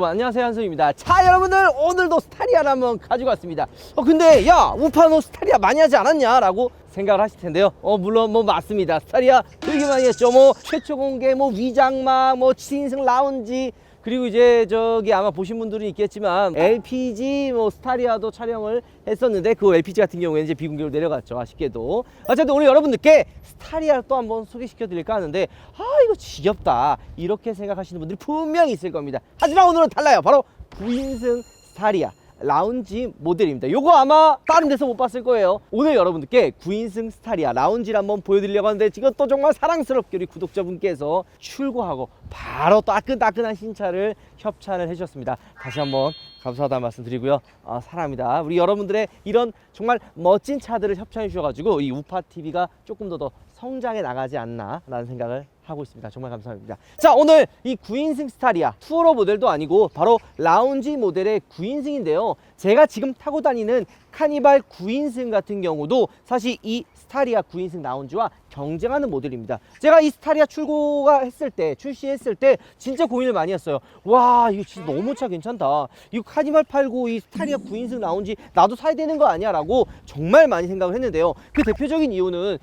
여러분 안녕하세요, 한솔입니다. 자, 여러분들 오늘도 스타리아를 한번 가지고 왔습니다. 근데 야, 우파 너 스타리아 많이 하지 않았냐? 라고 생각을 하실 텐데요. 물론 뭐 맞습니다. 스타리아 되게 많이 했죠. 뭐 최초 공개, 뭐 위장막, 뭐 7인승 라운지, 그리고 이제 저기 아마 보신 분들은 있겠지만 LPG 뭐 스타리아도 촬영을 했었는데 그 LPG 같은 경우에는 이제 비공개로 내려갔죠, 아쉽게도. 어쨌든 오늘 여러분들께 스타리아를 또 한번 소개시켜 드릴까 하는데, 이거 지겹다 이렇게 생각하시는 분들이 분명히 있을 겁니다. 하지만 오늘은 달라요. 바로 9인승 스타리아 라운지 모델입니다. 요거 아마 다른 데서 못 봤을 거예요. 오늘 여러분들께 9인승 스타리아 라운지를 한번 보여드리려고 하는데, 지금 또 정말 사랑스럽게 우리 구독자분께서 출고하고 바로 따끈따끈한 신차를 협찬을 해주셨습니다. 다시 한번 감사하다는 말씀 드리고요. 사랑합니다. 우리 여러분들의 이런 정말 멋진 차들을 협찬해 주셔가지고 이 우파TV가 조금 더 성장해 나가지 않나 라는 생각을 하고 있습니다. 정말 감사합니다. 자, 오늘 이 9인승 스타리아 투어러 모델도 아니고 바로 라운지 모델의 9인승인데요. 제가 지금 타고 다니는 카니발 9인승 같은 경우도 사실 이 스타리아 9인승 라운지와 경쟁하는 모델입니다. 제가 이 스타리아 출시했을 때 진짜 고민을 많이 했어요. 와, 이거 진짜 너무 차 괜찮다. 이거 카니발 팔고 이 스타리아 9인승 라운지 나도 사야 되는 거 아니야? 라고 정말 많이 생각을 했는데요. 그 대표적인 이유는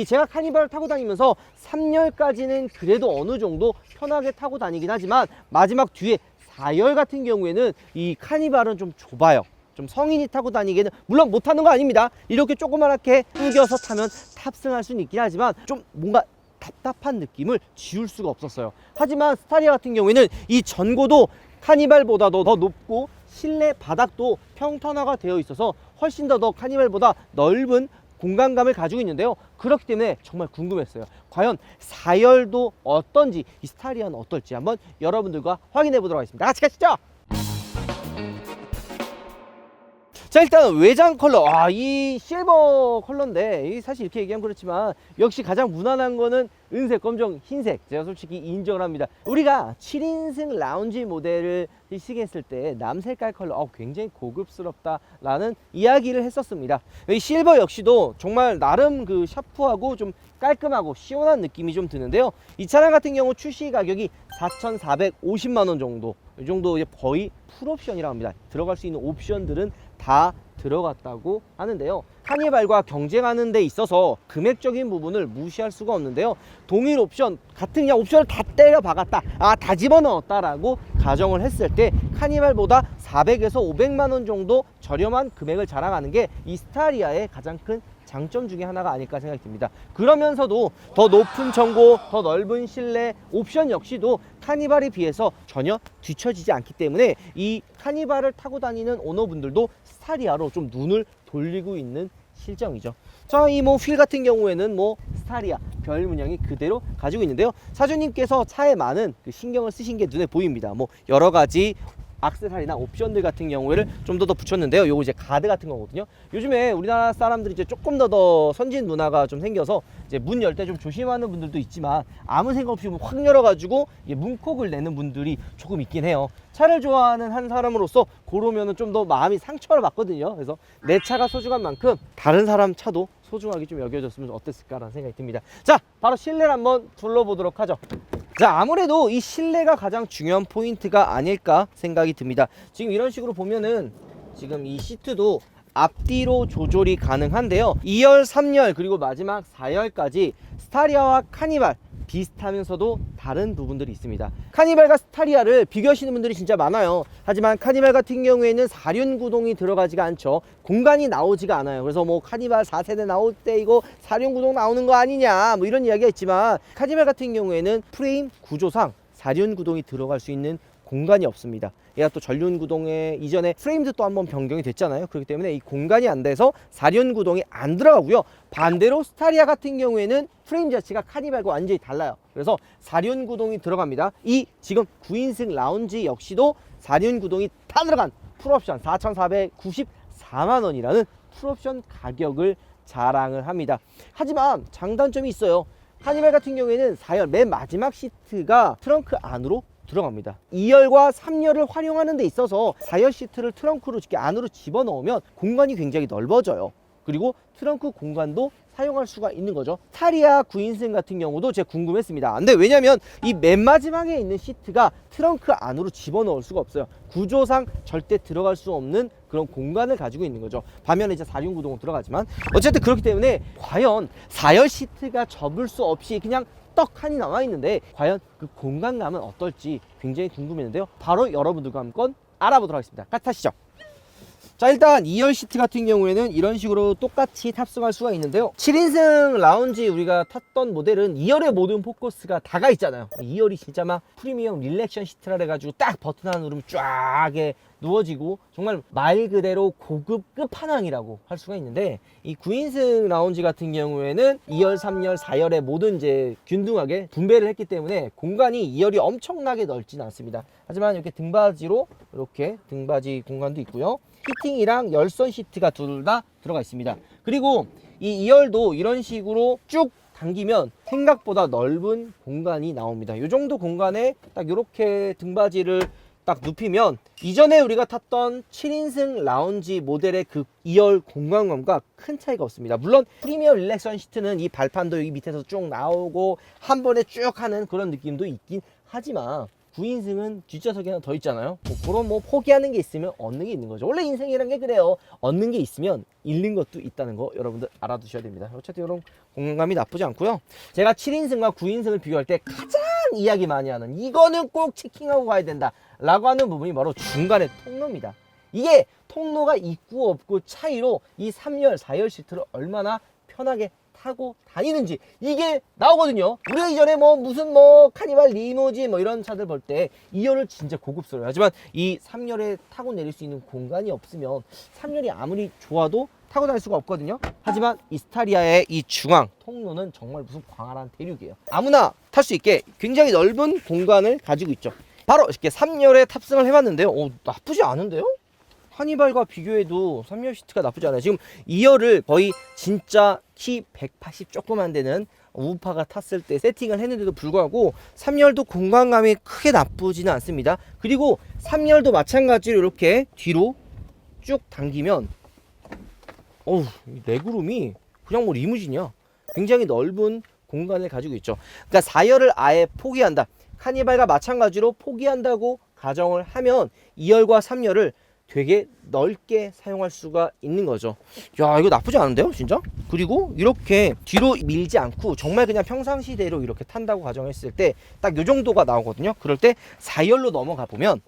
제가 카니발을 타고 다니면서 3열까지는 그래도 어느 정도 편하게 타고 다니긴 하지만 마지막 뒤에 4열 같은 경우에는 이 카니발은 좀 좁아요. 좀 성인이 타고 다니기에는, 물론 못 타는 거 아닙니다. 이렇게 조그맣게 당겨서 타면 탑승할 수는 있긴 하지만 좀 뭔가 답답한 느낌을 지울 수가 없었어요. 하지만 스타리아 같은 경우에는 이 전고도 카니발보다도 더 높고 실내 바닥도 평탄화가 되어 있어서 훨씬 더 카니발보다 넓은 공간감을 가지고 있는데요. 그렇기 때문에 정말 궁금했어요. 과연 4열도 어떤지, 이 스타리아는 어떨지 한번 여러분들과 확인해 보도록 하겠습니다. 같이 가시죠. 자, 일단 외장 컬러, 이 실버 컬러인데 사실 이렇게 얘기하면 그렇지만 역시 가장 무난한 거는 은색, 검정, 흰색. 제가 솔직히 인정을 합니다. 우리가 7인승 라운지 모델을 시승했을 때 남색깔 컬러 굉장히 고급스럽다라는 이야기를 했었습니다. 이 실버 역시도 정말 나름 그 샤프하고 좀 깔끔하고 시원한 느낌이 좀 드는데요. 이 차량 같은 경우 출시 가격이 4,450만 원 정도, 이 정도 이제 거의 풀옵션이라고 합니다. 들어갈 수 있는 옵션들은 다 들어갔다고 하는데요. 카니발과 경쟁하는 데 있어서 금액적인 부분을 무시할 수가 없는데요. 동일 옵션, 같은 그냥 옵션을 다 때려 박았다, 다 집어넣었다라고 가정을 했을 때 카니발보다 400에서 500만 원 정도 저렴한 금액을 자랑하는 게 이 스타리아의 가장 큰 장점 중에 하나가 아닐까 생각이 듭니다. 그러면서도 더 높은 전고, 더 넓은 실내, 옵션 역시도 카니발에 비해서 전혀 뒤처지지 않기 때문에 이 카니발을 타고 다니는 오너분들도 스타리아로 좀 눈을 돌리고 있는 실정이죠. 자, 이 휠 같은 경우에는 스타리아 별 문양이 그대로 가지고 있는데요. 사주님께서 차에 많은 그 신경을 쓰신 게 눈에 보입니다. 여러 가지 액세서리나 옵션들 같은 경우에를 좀 더 붙였는데요. 요거 이제 가드 같은 거거든요. 요즘에 우리나라 사람들이 이제 조금 더 선진 문화가 좀 생겨서 이제 문 열 때 좀 조심하는 분들도 있지만 아무 생각 없이 확 열어가지고 문콕을 내는 분들이 조금 있긴 해요. 차를 좋아하는 한 사람으로서 그러면은 좀 더 마음이 상처를 받거든요. 그래서 내 차가 소중한 만큼 다른 사람 차도 소중하게 좀 여겨줬으면 어땠을까라는 생각이 듭니다. 자, 바로 실내를 한번 둘러보도록 하죠. 자, 아무래도 이 실내가 가장 중요한 포인트가 아닐까 생각이 듭니다. 지금 이런 식으로 보면은 지금 이 시트도 앞뒤로 조절이 가능한데요. 2열, 3열, 그리고 마지막 4열까지 스타리아와 카니발 비슷하면서도 다른 부분들이 있습니다. 카니발과 스타리아를 비교하시는 분들이 진짜 많아요. 하지만 카니발 같은 경우에는 4륜 구동이 들어가지가 않죠. 공간이 나오지가 않아요. 그래서 카니발 4세대 나올 때 이거 4륜 구동 나오는 거 아니냐 이런 이야기가 있지만, 카니발 같은 경우에는 프레임 구조상 4륜 구동이 들어갈 수 있는 공간이 없습니다. 얘가 또 전륜 구동에 이전에 프레임도 또 한번 변경이 됐잖아요. 그렇기 때문에 이 공간이 안 돼서 4륜 구동이 안 들어가고요. 반대로 스타리아 같은 경우에는 프레임 자체가 카니발과 완전히 달라요. 그래서 4륜 구동이 들어갑니다. 이 지금 9인승 라운지 역시도 4륜 구동이 다 들어간 풀옵션 4,494만 원이라는 풀옵션 가격을 자랑을 합니다. 하지만 장단점이 있어요. 카니발 같은 경우에는 4열 맨 마지막 시트가 트렁크 안으로 들어갑니다. 2열과 3열을 활용하는 데 있어서 4열 시트를 트렁크로 이렇게 안으로 집어넣으면 공간이 굉장히 넓어져요. 그리고 트렁크 공간도 사용할 수가 있는 거죠. 스타리아 9인승 같은 경우도 제가 궁금했습니다. 근데 왜냐면 이 맨 마지막에 있는 시트가 트렁크 안으로 집어넣을 수가 없어요. 구조상 절대 들어갈 수 없는 그런 공간을 가지고 있는 거죠. 반면에 이제 4륜구동은 들어가지만 어쨌든 그렇기 때문에 과연 4열 시트가 접을 수 없이 그냥 떡하니 나와 있는데 과연 그 공간감은 어떨지 굉장히 궁금했는데요. 바로 여러분들과 한번 알아보도록 하겠습니다. 같이 타시죠. 자, 일단 2열 시트 같은 경우에는 이런 식으로 똑같이 탑승할 수가 있는데요. 7인승 라운지 우리가 탔던 모델은 2열의 모든 포커스가 다가 있잖아요. 2열이 진짜 막 프리미엄 릴렉션 시트라 해가지고 딱 버튼 하나 누르면 쫙 누워지고 정말 말 그대로 고급 끝판왕이라고 할 수가 있는데, 이 9인승 라운지 같은 경우에는 2열, 3열, 4열의 모든 이제 균등하게 분배를 했기 때문에 공간이 2열이 엄청나게 넓지는 않습니다. 하지만 이렇게 등받이로 이렇게 등받이 공간도 있고요. 히팅이랑 열선 시트가 둘 다 들어가 있습니다. 그리고 이 2열도 이런 식으로 쭉 당기면 생각보다 넓은 공간이 나옵니다. 이 정도 공간에 딱 이렇게 등받이를 딱 눕히면 이전에 우리가 탔던 7인승 라운지 모델의 그 2열 공간감과 큰 차이가 없습니다. 물론 프리미엄 릴렉션 시트는 이 발판도 여기 밑에서 쭉 나오고 한 번에 쭉 하는 그런 느낌도 있긴 하지만 9인승은 뒷좌석이 하나 더 있잖아요. 그런 포기하는 게 있으면 얻는 게 있는 거죠. 원래 인생이란 게 그래요. 얻는 게 있으면 잃는 것도 있다는 거 여러분들 알아두셔야 됩니다. 어쨌든 이런 공간감이 나쁘지 않고요. 제가 7인승과 9인승을 비교할 때 가장 이야기 많이 하는 이거는 꼭 체킹하고 가야 된다 라고 하는 부분이 바로 중간의 통로입니다. 이게 통로가 있고 없고 차이로 이 3열, 4열 시트를 얼마나 편하게 타고 다니는지 이게 나오거든요. 우리가 이전에 무슨 카니발 리무진 이런 차들 볼 때 2열을 진짜 고급스러워요. 하지만 이 3열에 타고 내릴 수 있는 공간이 없으면 3열이 아무리 좋아도 타고 다닐 수가 없거든요. 하지만 이 스타리아의 이 중앙 통로는 정말 무슨 광활한 대륙이에요. 아무나 탈 수 있게 굉장히 넓은 공간을 가지고 있죠. 바로 이렇게 3열에 탑승을 해봤는데요. 나쁘지 않은데요? 카니발과 비교해도 3열 시트가 나쁘지 않아요. 지금 2열을 거의 진짜 키 180 조금 안 되는 우파가 탔을 때 세팅을 했는데도 불구하고 3열도 공간감이 크게 나쁘지는 않습니다. 그리고 3열도 마찬가지로 이렇게 뒤로 쭉 당기면 레그룸이 그냥 리무진이야. 굉장히 넓은 공간을 가지고 있죠. 그러니까 4열을 아예 포기한다. 카니발과 마찬가지로 포기한다고 가정을 하면 2열과 3열을 되게 넓게 사용할 수가 있는 거죠. 야, 이거 나쁘지 않은데요 진짜? 그리고 이렇게 뒤로 밀지 않고 정말 그냥 평상시대로 이렇게 탄다고 가정했을 때 딱 요 정도가 나오거든요. 그럴 때 4열로 넘어가 보면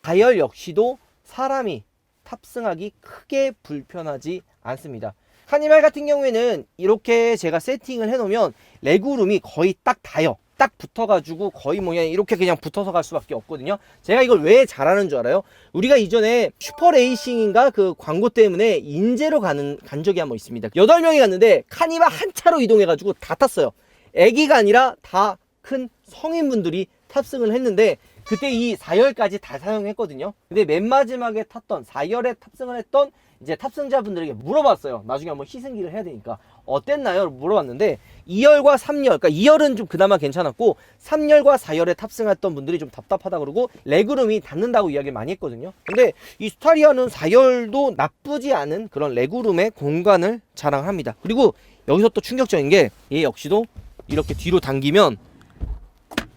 4열 역시도 사람이 탑승하기 크게 불편하지 않습니다. 카니발 같은 경우에는 이렇게 제가 세팅을 해 놓으면 레그룸이 거의 딱 닿아요. 딱 붙어가지고 거의 이렇게 그냥 붙어서 갈 수밖에 없거든요. 제가 이걸 왜 잘하는 줄 알아요? 우리가 이전에 슈퍼레이싱인가 그 광고 때문에 인제로 간 적이 한번 있습니다. 8명이 갔는데 카니발 한 차로 이동해가지고 다 탔어요. 애기가 아니라 다 큰 성인분들이 탑승을 했는데 그때 이 4열까지 다 사용했거든요. 근데 맨 마지막에 탔던 4열에 탑승을 했던 이제 탑승자분들에게 물어봤어요. 나중에 한번 시승기를 해야 되니까 어땠나요? 물어봤는데 2열과 3열, 그러니까 2열은 좀 그나마 괜찮았고 3열과 4열에 탑승했던 분들이 좀 답답하다 그러고 레그룸이 닿는다고 이야기를 많이 했거든요. 근데 이 스타리아는 4열도 나쁘지 않은 그런 레그룸의 공간을 자랑합니다. 그리고 여기서 또 충격적인 게 얘 역시도 이렇게 뒤로 당기면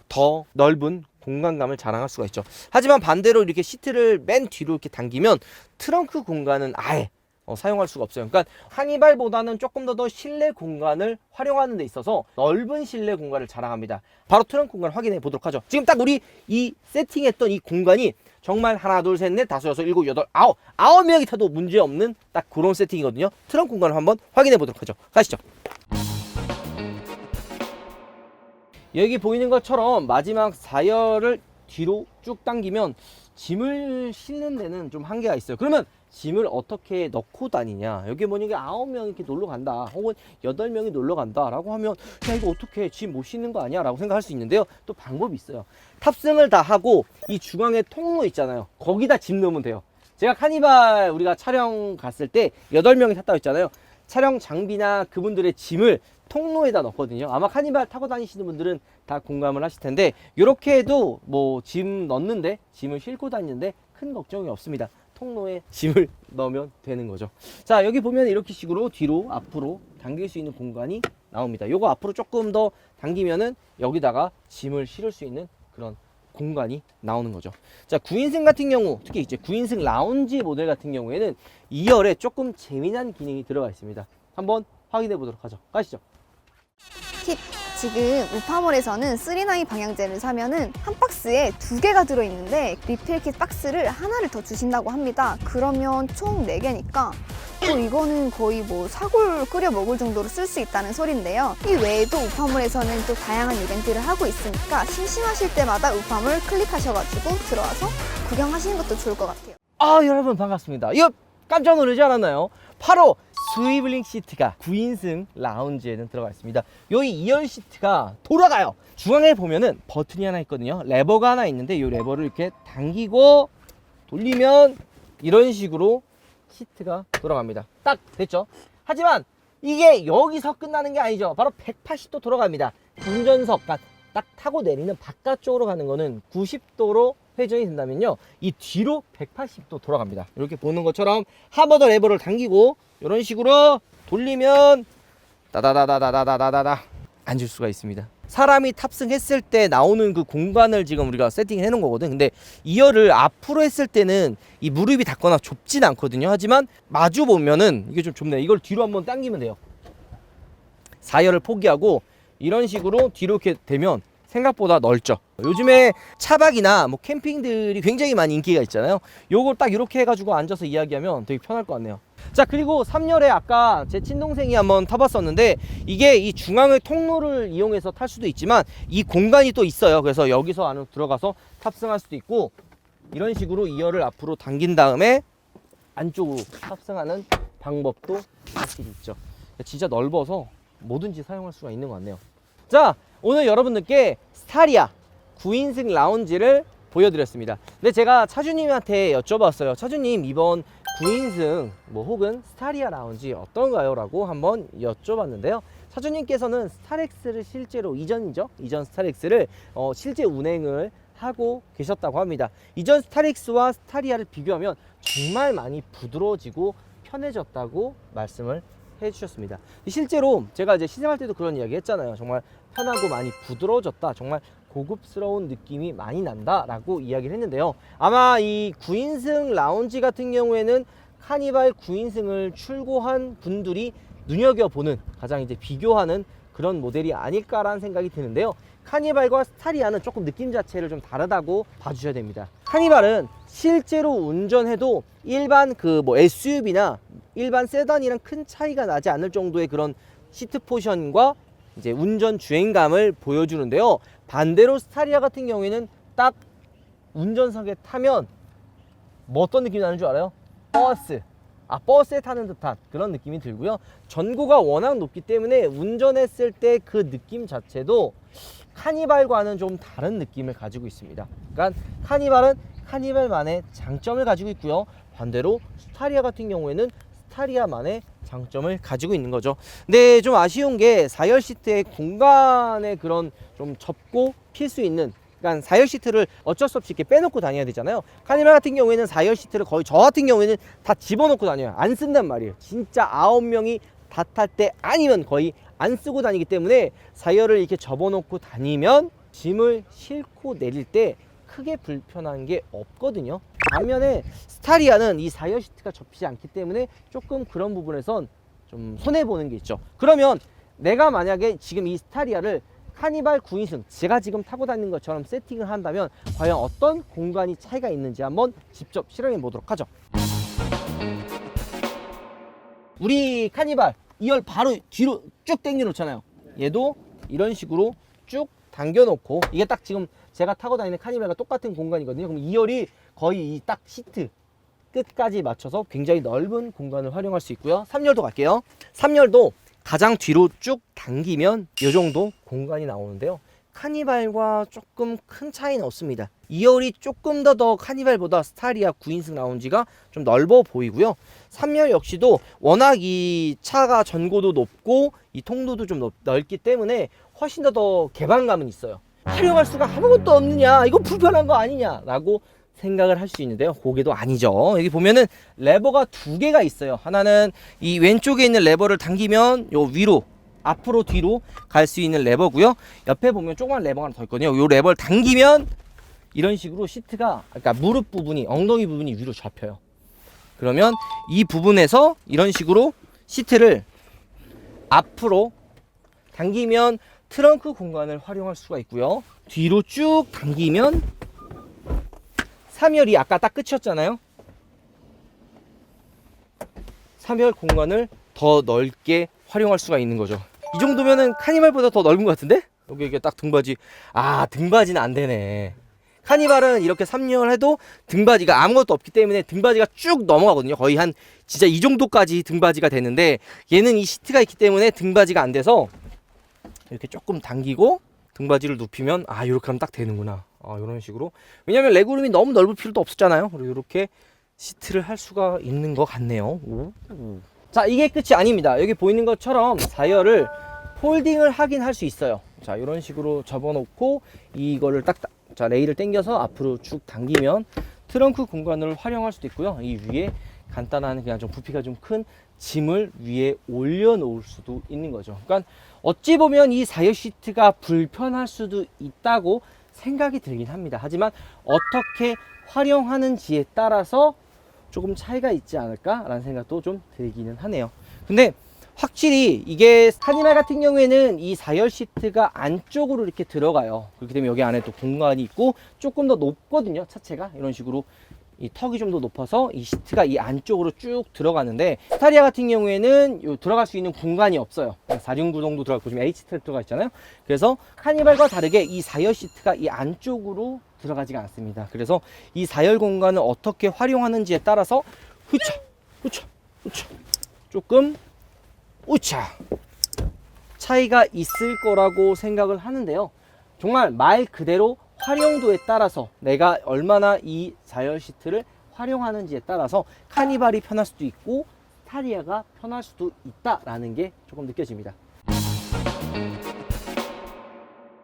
더 넓은 공간감을 자랑할 수가 있죠. 하지만 반대로 이렇게 시트를 맨 뒤로 이렇게 당기면 트렁크 공간은 아예 사용할 수가 없어요. 그러니까 카니발보다는 조금 더 실내 공간을 활용하는 데 있어서 넓은 실내 공간을 자랑합니다. 바로 트렁크 공간 확인해 보도록 하죠. 지금 딱 우리 이 세팅했던 이 공간이 정말 하나, 둘, 셋, 넷, 다섯, 여섯, 일곱, 여덟, 아홉 명이 타도 문제없는 딱 그런 세팅이거든요. 트렁크 공간을 한번 확인해 보도록 하죠. 가시죠. 여기 보이는 것처럼 마지막 4열을 뒤로 쭉 당기면 짐을 싣는 데는 좀 한계가 있어요. 그러면 짐을 어떻게 넣고 다니냐, 여기 뭐니 9명 이렇게 놀러 간다 혹은 8명이 놀러 간다 라고 하면 야 이거 어떻게 짐 못 싣는 거 아니야 라고 생각할 수 있는데요. 또 방법이 있어요. 탑승을 다 하고 이 중앙에 통로 있잖아요. 거기다 짐 넣으면 돼요. 제가 카니발 우리가 촬영 갔을 때 8명이 탔다고 했잖아요. 촬영 장비나 그분들의 짐을 통로에다 넣거든요. 아마 카니발 타고 다니시는 분들은 다 공감을 하실 텐데 이렇게 해도 짐 넣는데 짐을 싣고 다니는데 큰 걱정이 없습니다. 통로에 짐을 넣으면 되는 거죠. 자, 여기 보면 이렇게 식으로 뒤로 앞으로 당길 수 있는 공간이 나옵니다. 요거 앞으로 조금 더 당기면은 여기다가 짐을 실을 수 있는 그런 공간이 나오는 거죠. 자, 9인승 같은 경우, 특히 이제 9인승 라운지 모델 같은 경우에는 2열에 조금 재미난 기능이 들어가 있습니다. 한번 확인해 보도록 하죠. 가시죠. 팁! 지금 우파몰에서는 3나이 방향제를 사면은 한 박스에 2개가 들어있는데 리필킷 박스를 하나를 더 주신다고 합니다. 그러면 총 4개니까 이거는 거의 뭐 사골 끓여 먹을 정도로 쓸 수 있다는 소린데요. 이 외에도 우파몰에서는 또 다양한 이벤트를 하고 있으니까 심심하실 때마다 우파몰 클릭하셔가지고 들어와서 구경하시는 것도 좋을 것 같아요. 아, 여러분 반갑습니다. 이거 깜짝 놀라지 않았나요? 바로 스위블링 시트가 9인승 라운지에는 들어가 있습니다. 여기 2열 시트가 돌아가요. 중앙에 보면은 버튼이 하나 있거든요. 레버가 하나 있는데 이 레버를 이렇게 당기고 돌리면 이런 식으로 시트가 돌아갑니다. 딱 됐죠? 하지만 이게 여기서 끝나는 게 아니죠. 바로 180도 돌아갑니다. 운전석, 딱 타고 내리는 바깥쪽으로 가는 거는 90도로 회전이 된다면요, 이 뒤로 180도 돌아갑니다. 이렇게 보는 것처럼 한 번 더 레버를 당기고 이런 식으로 돌리면 따다다다다다다다다 앉을 수가 있습니다. 사람이 탑승했을 때 나오는 그 공간을 지금 우리가 세팅해 놓은 거거든. 근데 2열을 앞으로 했을 때는 이 무릎이 닿거나 좁진 않거든요. 하지만 마주 보면은 이게 좀 좁네요. 이걸 뒤로 한번 당기면 돼요. 4열을 포기하고 이런 식으로 뒤로 이렇게 되면 생각보다 넓죠. 요즘에 차박이나 뭐 캠핑들이 굉장히 많이 인기가 있잖아요. 요걸 딱 이렇게 해가지고 앉아서 이야기하면 되게 편할 것 같네요. 자, 그리고 3열에 아까 제 친동생이 한번 타봤었는데 이게 이 중앙의 통로를 이용해서 탈 수도 있지만 이 공간이 또 있어요. 그래서 여기서 안으로 들어가서 탑승할 수도 있고 이런 식으로 2열을 앞으로 당긴 다음에 안쪽으로 탑승하는 방법도 확실히 있죠. 진짜 넓어서 뭐든지 사용할 수가 있는 것 같네요. 자, 오늘 여러분들께 스타리아 9인승 라운지를 보여드렸습니다. 근데 제가 차주님한테 여쭤봤어요. 차주님, 이번 9인승 혹은 스타리아 라운지 어떤가요? 라고 한번 여쭤봤는데요. 차주님께서는 스타렉스를 실제로 이전 스타렉스를 실제 운행을 하고 계셨다고 합니다. 이전 스타렉스와 스타리아를 비교하면 정말 많이 부드러워지고 편해졌다고 말씀을 해주셨습니다. 실제로 제가 이제 시승할 때도 그런 이야기 했잖아요. 정말 편하고 많이 부드러워졌다, 정말 고급스러운 느낌이 많이 난다 라고 이야기를 했는데요. 아마 이 9인승 라운지 같은 경우에는 카니발 9인승을 출고한 분들이 눈여겨보는, 가장 이제 비교하는 그런 모델이 아닐까라는 생각이 드는데요. 카니발과 스타리아는 조금 느낌 자체를 좀 다르다고 봐주셔야 됩니다. 카니발은 실제로 운전해도 일반 SUV나 일반 세단이랑 큰 차이가 나지 않을 정도의 그런 시트 포션과 이제 운전 주행감을 보여주는데요. 반대로 스타리아 같은 경우에는 딱 운전석에 타면 뭐 어떤 느낌이 나는 줄 알아요? 버스에 타는 듯한 그런 느낌이 들고요. 전고가 워낙 높기 때문에 운전했을 때 그 느낌 자체도 카니발과는 좀 다른 느낌을 가지고 있습니다. 그러니까 카니발은 카니발만의 장점을 가지고 있고요. 반대로 스타리아 같은 경우에는 스타리아만의 장점을 가지고 있는 거죠. 근데 좀 아쉬운 게 4열 시트의 공간에 그런 좀 접고 필 수 있는, 그러니까 4열 시트를 어쩔 수 없이 이렇게 빼놓고 다녀야 되잖아요. 카니발 같은 경우에는 4열 시트를 거의, 저 같은 경우에는 다 집어넣고 다녀요. 안 쓴단 말이에요. 진짜 9명이 다 탈 때 아니면 거의 안 쓰고 다니기 때문에 4열을 이렇게 접어놓고 다니면 짐을 싣고 내릴 때 크게 불편한 게 없거든요. 반면에 스타리아는 이 4열 시트가 접히지 않기 때문에 조금 그런 부분에선 좀 손해보는 게 있죠. 그러면 내가 만약에 지금 이 스타리아를 카니발 9인승, 제가 지금 타고 다니는 것처럼 세팅을 한다면 과연 어떤 공간이 차이가 있는지 한번 직접 실행해 보도록 하죠. 우리 카니발 2열 바로 뒤로 쭉 당겨 놓잖아요. 얘도 이런 식으로 쭉 당겨 놓고, 이게 딱 지금 제가 타고 다니는 카니발과 똑같은 공간이거든요. 그럼 2열이 거의 이 딱 시트 끝까지 맞춰서 굉장히 넓은 공간을 활용할 수 있고요. 3열도 갈게요. 3열도 가장 뒤로 쭉 당기면 이 정도 공간이 나오는데요. 카니발과 조금 큰 차이는 없습니다. 2열이 조금 더 카니발보다 스타리아 9인승 라운지가 좀 넓어 보이고요. 3열 역시도 워낙 이 차가 전고도 높고 이 통로도 좀 넓기 때문에 훨씬 더 개방감은 있어요. 활용할 수가 아무것도 없느냐, 이거 불편한 거 아니냐 라고 생각을 할 수 있는데요. 고개도 아니죠. 여기 보면은 레버가 두 개가 있어요. 하나는 이 왼쪽에 있는 레버를 당기면 요 위로 앞으로 뒤로 갈 수 있는 레버고요. 옆에 보면 조그만 레버가 하나 더 있거든요. 요 레버를 당기면 이런 식으로 시트가, 그러니까 무릎 부분이, 엉덩이 부분이 위로 잡혀요. 그러면 이 부분에서 이런 식으로 시트를 앞으로 당기면 트렁크 공간을 활용할 수가 있고요. 뒤로 쭉 당기면 3열이 아까 딱 끝이었잖아요. 3열 공간을 더 넓게 활용할 수가 있는 거죠. 이 정도면은 카니발보다 더 넓은 것 같은데? 여기 이게 딱 등받이. 아, 등받이는 안 되네. 카니발은 이렇게 3열 해도 등받이가 아무것도 없기 때문에 등받이가 쭉 넘어가거든요. 거의 한 진짜 이 정도까지 등받이가 되는데, 얘는 이 시트가 있기 때문에 등받이가 안 돼서 이렇게 조금 당기고 등받이를 눕히면, 아, 이렇게 하면 딱 되는구나. 이런 식으로. 왜냐면 레그룸이 너무 넓을 필요도 없었잖아요. 그리고 이렇게 시트를 할 수가 있는 것 같네요. 오. 자, 이게 끝이 아닙니다. 여기 보이는 것처럼 4열을 폴딩을 하긴 할 수 있어요. 자, 이런 식으로 접어놓고 이거를 딱, 자, 레일을 당겨서 앞으로 쭉 당기면 트렁크 공간을 활용할 수도 있고요. 이 위에 간단한 그냥 좀 부피가 좀 큰 짐을 위에 올려놓을 수도 있는 거죠. 그러니까 어찌 보면 이 4열 시트가 불편할 수도 있다고 생각이 들긴 합니다. 하지만 어떻게 활용하는지에 따라서 조금 차이가 있지 않을까라는 생각도 좀 들기는 하네요. 근데 확실히 이게 카니발 같은 경우에는 이 4열 시트가 안쪽으로 이렇게 들어가요. 그렇기 때문에 여기 안에 또 공간이 있고 조금 더 높거든요. 차체가 이런 식으로 이 턱이 좀 더 높아서 이 시트가 이 안쪽으로 쭉 들어가는데, 스타리아 같은 경우에는 요 들어갈 수 있는 공간이 없어요. 4륜 구동도 들어가고 지금 H-스텝 들어가 있잖아요. 그래서 카니발과 다르게 이 4열 시트가 이 안쪽으로 들어가지가 않습니다. 그래서 이 4열 공간을 어떻게 활용하는지에 따라서 후차 후차 후차 조금 우차 차이가 있을 거라고 생각을 하는데요. 정말 말 그대로 활용도에 따라서 내가 얼마나 이 4열 시트를 활용하는지에 따라서 카니발이 편할 수도 있고 스타리아가 편할 수도 있다라는 게 조금 느껴집니다.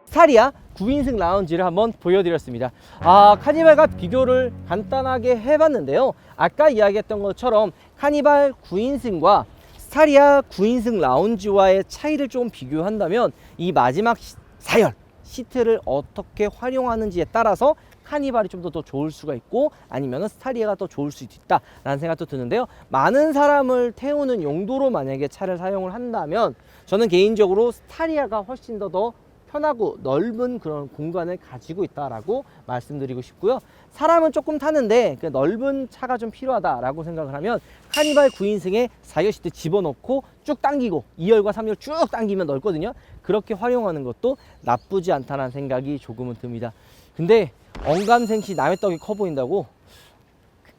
스타리아 9인승 라운지를 한번 보여드렸습니다. 카니발과 비교를 간단하게 해봤는데요. 아까 이야기했던 것처럼 카니발 9인승과 스타리아 9인승 라운지와의 차이를 좀 비교한다면 이 마지막 4열 시트를 어떻게 활용하는지에 따라서 카니발이 좀 더 좋을 수가 있고 아니면 스타리아가 더 좋을 수 있다 라는 생각도 드는데요. 많은 사람을 태우는 용도로 만약에 차를 사용을 한다면 저는 개인적으로 스타리아가 훨씬 더 편하고 넓은 그런 공간을 가지고 있다라고 말씀드리고 싶고요. 사람은 조금 타는데 그 넓은 차가 좀 필요하다라고 생각을 하면 카니발 9인승에 4열 시트 집어넣고 쭉 당기고 2열과 3열 쭉 당기면 넓거든요. 그렇게 활용하는 것도 나쁘지 않다는 생각이 조금은 듭니다. 근데 언감생시 남의 떡이 커 보인다고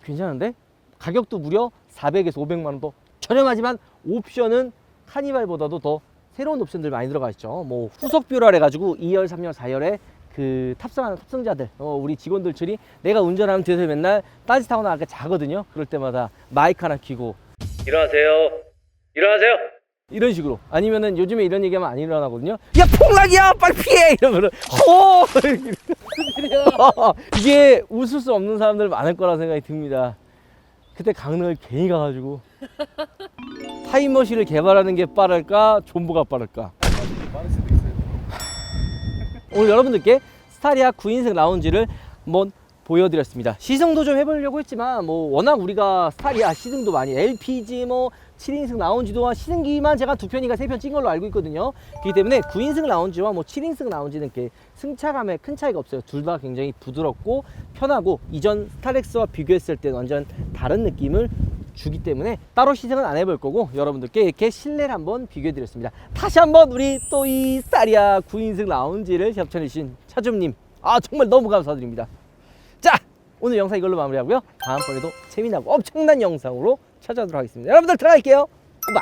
괜찮은데? 가격도 무려 400에서 500만 원 더 저렴하지만 옵션은 카니발보다도 더 새로운 옵션들 많이 들어가 있죠. 뭐 후속 뷰럴 해가지고 2열, 3열, 4열에 그 탑승하는 탑승자들, 우리 직원들끼리 내가 운전하면 뒤에서 맨날 딴짓하고 나가 자거든요. 그럴 때마다 마이크 하나 켜고 일어나세요, 일어나세요 이런 식으로. 아니면은 요즘에 이런 얘기하면 안 일어나거든요. 야, 폭락이야, 빨리 피해 이러면은 이게 웃을 수 없는 사람들 많을 거라 생각이 듭니다. 그때 강릉을 괜히 가가지고 타임머신을 개발하는 게 빠를까 존버가 빠를까. 오늘 여러분들께 스타리아 9인승 라운지를 한번 보여드렸습니다. 시승도 좀 해보려고 했지만 뭐 워낙 우리가 스타리아 시승도 많이 LPG 뭐 7인승 라운지도 시승기만 제가 2편인가 3편 찍은 걸로 알고 있거든요. 그렇기 때문에 9인승 라운지와 뭐 7인승 라운지는 이렇게 승차감에 큰 차이가 없어요. 둘 다 굉장히 부드럽고 편하고 이전 스타렉스와 비교했을 때 완전 다른 느낌을 주기 때문에 따로 시승은 안 해볼 거고 여러분들께 이렇게 실내를 한번 비교해 드렸습니다. 다시 한번 우리 또 이 스타리아 9인승 라운지를 협찬해 주신 차주님 정말 너무 감사드립니다. 자, 오늘 영상 이걸로 마무리하고요. 다음번에도 재미나고 엄청난 영상으로 찾아오도록 하겠습니다. 여러분들 들어갈게요. 우바.